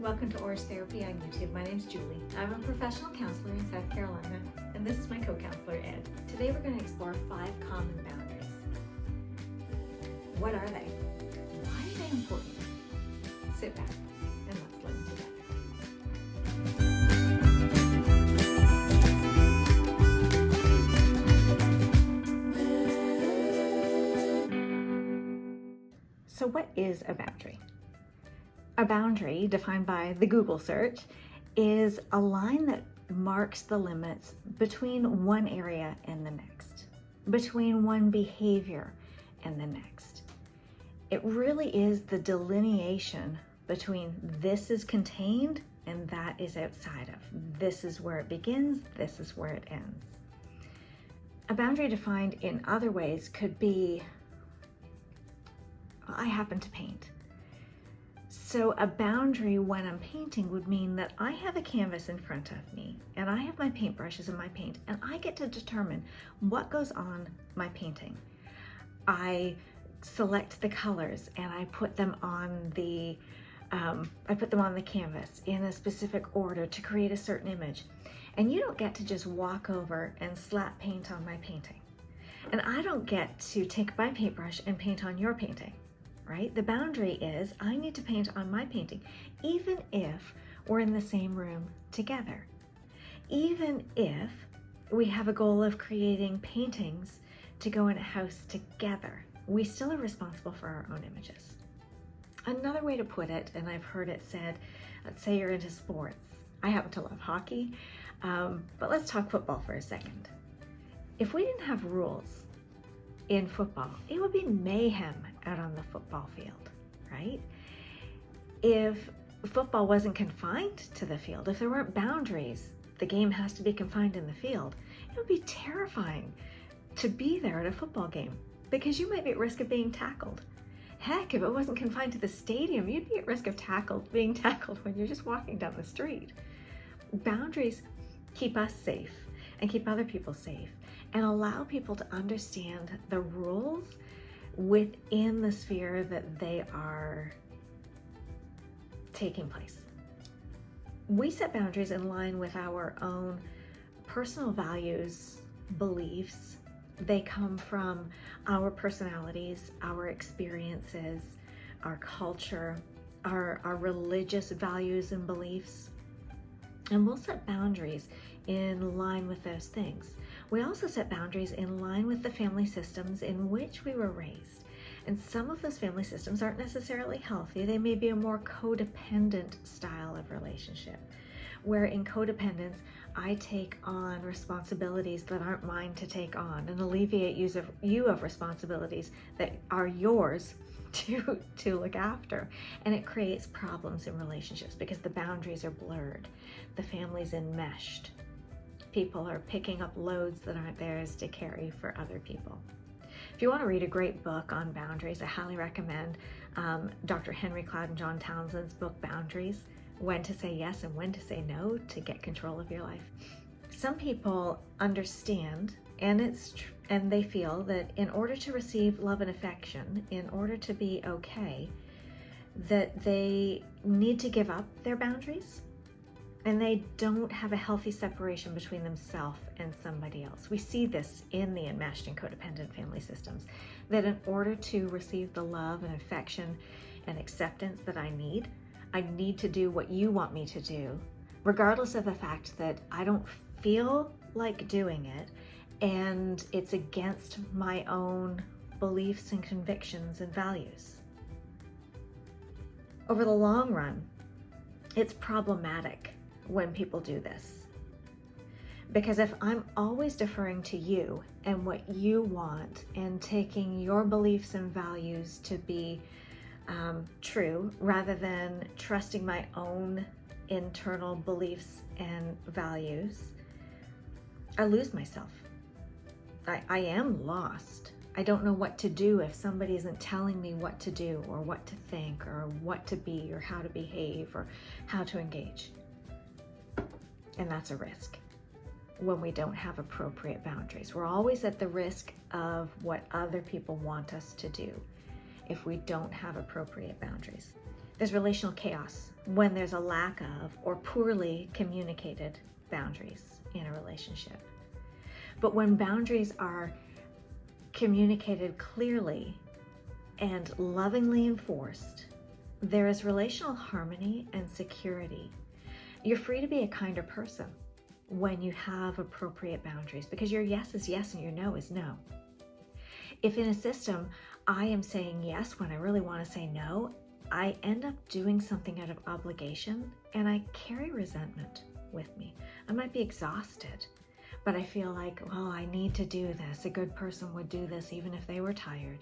Welcome to Orange Therapy on YouTube. My name's Julie. I'm a professional counselor in South Carolina, and this is my co-counselor, Ed. Today we're going to explore 5 common boundaries. What are they? Why are they important? Sit back and let's learn together. So what is a boundary? A boundary, defined by the Google search, is a line that marks the limits between one area and the next, between one behavior and the next. It really is the delineation between this is contained and that is outside of. This is where it begins, this is where it ends. A boundary defined in other ways could be, I happen to paint. So a boundary when I'm painting would mean that I have a canvas in front of me and I have my paintbrushes and my paint, and I get to determine what goes on my painting. I select the colors and I put them on the canvas in a specific order to create a certain image. And you don't get to just walk over and slap paint on my painting. And I don't get to take my paintbrush and paint on your painting. Right? The boundary is I need to paint on my painting, even if we're in the same room together. Even if we have a goal of creating paintings to go in a house together, we still are responsible for our own images. Another way to put it, and I've heard it said, let's say you're into sports. I happen to love hockey, but let's talk football for a second. If we didn't have rules in football, it would be mayhem out on the football field, right? If football wasn't confined to the field, if there weren't boundaries, the game has to be confined in the field, it would be terrifying to be there at a football game because you might be at risk of being tackled. Heck, if it wasn't confined to the stadium, you'd be at risk of being tackled when you're just walking down the street. Boundaries keep us safe and keep other people safe, and allow people to understand the rules within the sphere that they are taking place. We set boundaries in line with our own personal values, beliefs. They come from our personalities, our experiences, our culture, our religious values and beliefs. And we'll set boundaries in line with those things. We also set boundaries in line with the family systems in which we were raised. And some of those family systems aren't necessarily healthy. They may be a more codependent style of relationship, where in codependence, I take on responsibilities that aren't mine to take on and alleviate you of responsibilities that are yours to look after. And it creates problems in relationships because the boundaries are blurred. The family's enmeshed. People are picking up loads that aren't theirs to carry for other people. If you want to read a great book on boundaries, I highly recommend Dr. Henry Cloud and John Townsend's book, Boundaries, When to Say Yes and When to Say No to Get Control of Your Life. Some people understand, and they feel that in order to receive love and affection, in order to be okay, that they need to give up their boundaries, and they don't have a healthy separation between themselves and somebody else. We see this in the enmeshed and codependent family systems, that in order to receive the love and affection and acceptance that I need to do what you want me to do, regardless of the fact that I don't feel like doing it, and it's against my own beliefs and convictions and values. Over the long run, it's problematic when people do this. Because if I'm always deferring to you and what you want and taking your beliefs and values to be true, rather than trusting my own internal beliefs and values, I lose myself. I am lost. I don't know what to do if somebody isn't telling me what to do or what to think or what to be or how to behave or how to engage. And that's a risk when we don't have appropriate boundaries. We're always at the risk of what other people want us to do if we don't have appropriate boundaries. There's relational chaos when there's a lack of or poorly communicated boundaries in a relationship. But when boundaries are communicated clearly and lovingly enforced, there is relational harmony and security. You're free to be a kinder person when you have appropriate boundaries, because your yes is yes and your no is no. If in a system I am saying yes when I really want to say no, I end up doing something out of obligation and I carry resentment with me. I might be exhausted, but I feel like, well, I need to do this. A good person would do this even if they were tired.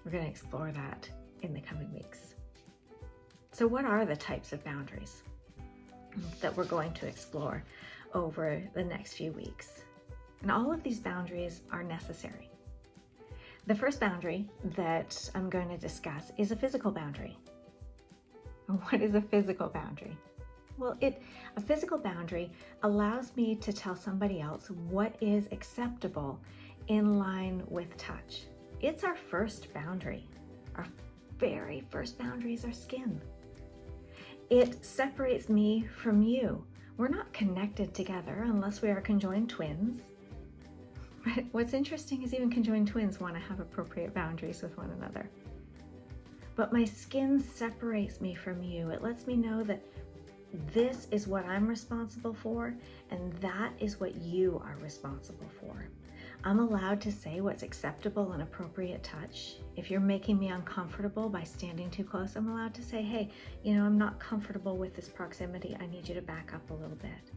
We're going to explore that in the coming weeks. So what are the types of boundaries that we're going to explore over the next few weeks? And all of these boundaries are necessary. The first boundary that I'm going to discuss is a physical boundary. What is a physical boundary? Well, a physical boundary allows me to tell somebody else what is acceptable in line with touch. It's our first boundary. Our very first boundary is our skin. It separates me from you. We're not connected together unless we are conjoined twins. But what's interesting is even conjoined twins want to have appropriate boundaries with one another. But my skin separates me from you. It lets me know that this is what I'm responsible for, and that is what you are responsible for. I'm allowed to say what's acceptable and appropriate touch. If you're making me uncomfortable by standing too close, I'm allowed to say, hey, I'm not comfortable with this proximity. I need you to back up a little bit.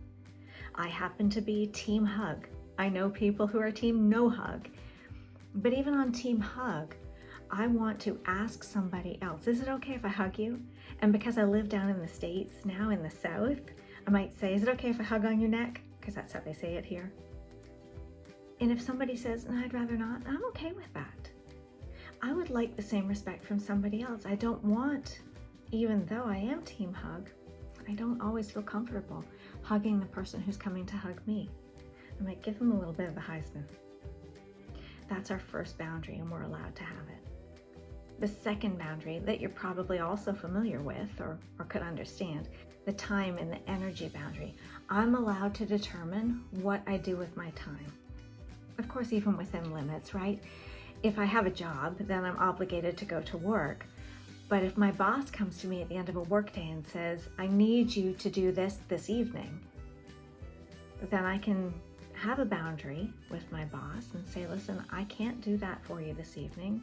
I happen to be team hug. I know people who are team no hug. But even on team hug, I want to ask somebody else, is it okay if I hug you? And because I live down in the States now in the South, I might say, is it okay if I hug on your neck? Because that's how they say it here. And if somebody says, no, I'd rather not, I'm okay with that. I would like the same respect from somebody else. I don't want, even though I am team hug, I don't always feel comfortable hugging the person who's coming to hug me. I might give them a little bit of the Heisman. That's our first boundary, and we're allowed to have it. The second boundary that you're probably also familiar with or could understand, the time and the energy boundary. I'm allowed to determine what I do with my time. Of course, even within limits, right? If I have a job, then I'm obligated to go to work. But if my boss comes to me at the end of a workday and says, I need you to do this evening, then I can have a boundary with my boss and say, listen, I can't do that for you this evening.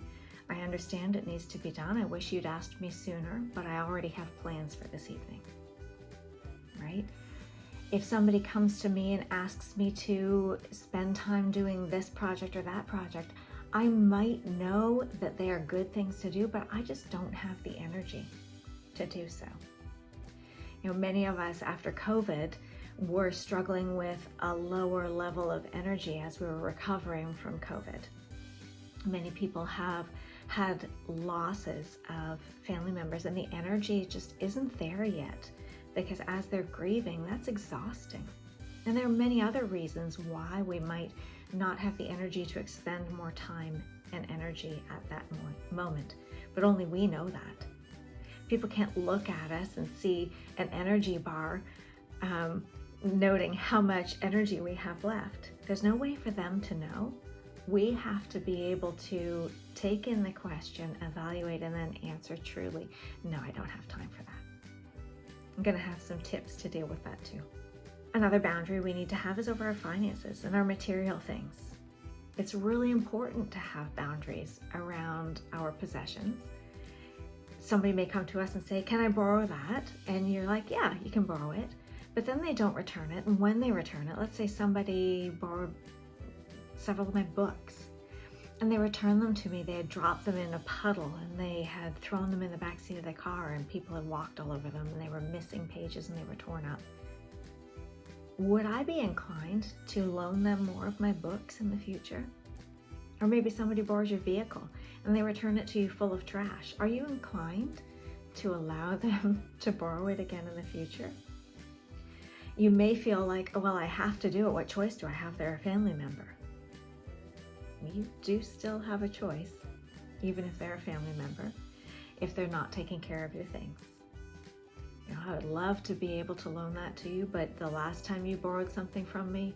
I understand it needs to be done. I wish you'd asked me sooner, but I already have plans for this evening, right? If somebody comes to me and asks me to spend time doing this project or that project, I might know that they are good things to do, but I just don't have the energy to do so. Many of us after COVID were struggling with a lower level of energy as we were recovering from COVID. Many people have had losses of family members, and the energy just isn't there yet, because as they're grieving, that's exhausting. And there are many other reasons why we might not have the energy to expend more time and energy at that moment, but only we know that. People can't look at us and see an energy bar noting how much energy we have left. There's no way for them to know. We have to be able to take in the question, evaluate, and then answer truly, no, I don't have time for that. I'm going to have some tips to deal with that too. Another boundary we need to have is over our finances and our material things. It's really important to have boundaries around our possessions. Somebody may come to us and say, can I borrow that? And you're like, yeah, you can borrow it. But then they don't return it. And when they return it, let's say somebody borrowed several of my books and they returned them to me. They had dropped them in a puddle and they had thrown them in the backseat of the car and people had walked all over them and they were missing pages and they were torn up. Would I be inclined to loan them more of my books in the future? Or maybe somebody borrows your vehicle and they return it to you full of trash. Are you inclined to allow them to borrow it again in the future? You may feel like, oh, well, I have to do it. What choice do I have? They're a family member. You do still have a choice, even if they're a family member. if they're not taking care of your things. You know, I would love to be able to loan that to you, but the last time you borrowed something from me,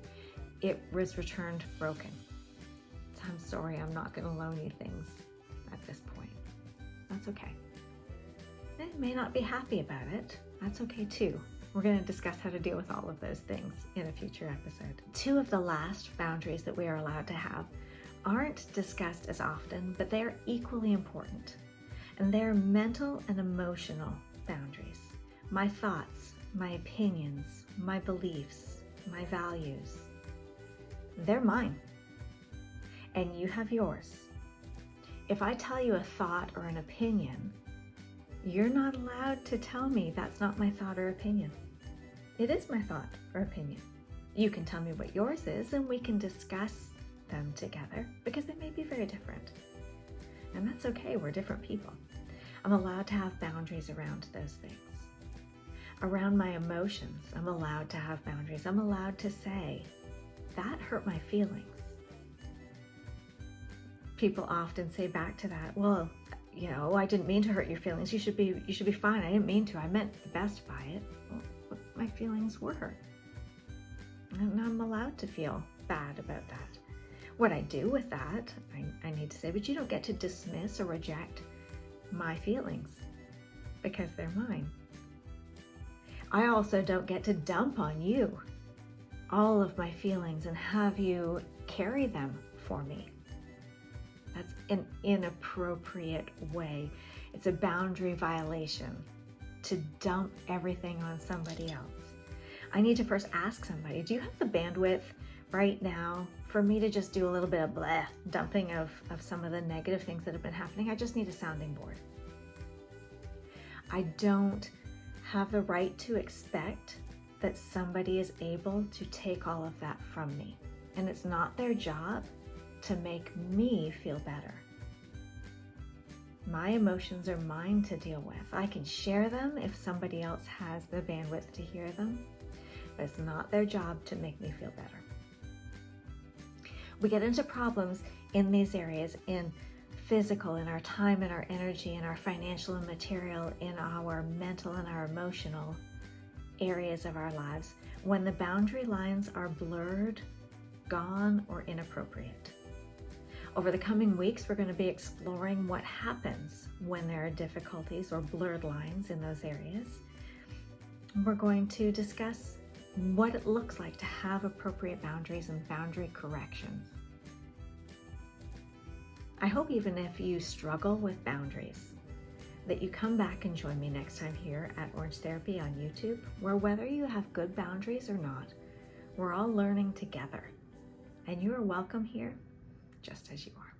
it was returned broken. So I'm sorry, I'm not going to loan you things at this point. That's okay. And you may not be happy about it. That's okay too. We're going to discuss how to deal with all of those things in a future episode. 2 of the last boundaries that we are allowed to have aren't discussed as often, but they are equally important. And they're mental and emotional boundaries. My thoughts, my opinions, my beliefs, my values. They're mine. And you have yours. If I tell you a thought or an opinion, you're not allowed to tell me that's not my thought or opinion. It is my thought or opinion. You can tell me what yours is and we can discuss them together because they may be very different. And that's okay, we're different people. I'm allowed to have boundaries around those things. Around my emotions, I'm allowed to have boundaries. I'm allowed to say, that hurt my feelings. People often say back to that, well, you know, I didn't mean to hurt your feelings. You should be fine. I didn't mean to. I meant the best by it. Well, but my feelings were hurt. And I'm allowed to feel bad about that. What I do with that, I need to say, but you don't get to dismiss or reject my feelings because they're mine. I also don't get to dump on you all of my feelings and have you carry them for me. That's an inappropriate way. It's a boundary violation to dump everything on somebody else. I need to first ask somebody, do you have the bandwidth right now for me to just do a little bit of dumping of some of the negative things that have been happening? I just need a sounding board. I don't have the right to expect that somebody is able to take all of that from me. And it's not their job to make me feel better. My emotions are mine to deal with. I can share them if somebody else has the bandwidth to hear them, but it's not their job to make me feel better. We get into problems in these areas, in physical, in our time and our energy, in our financial and material, in our mental and our emotional areas of our lives, when the boundary lines are blurred, gone, or inappropriate. Over the coming weeks, we're going to be exploring what happens when there are difficulties or blurred lines in those areas. We're going to discuss what it looks like to have appropriate boundaries and boundary corrections. I hope even if you struggle with boundaries, that you come back and join me next time here at Orange Therapy on YouTube, where whether you have good boundaries or not, we're all learning together. And you are welcome here just as you are.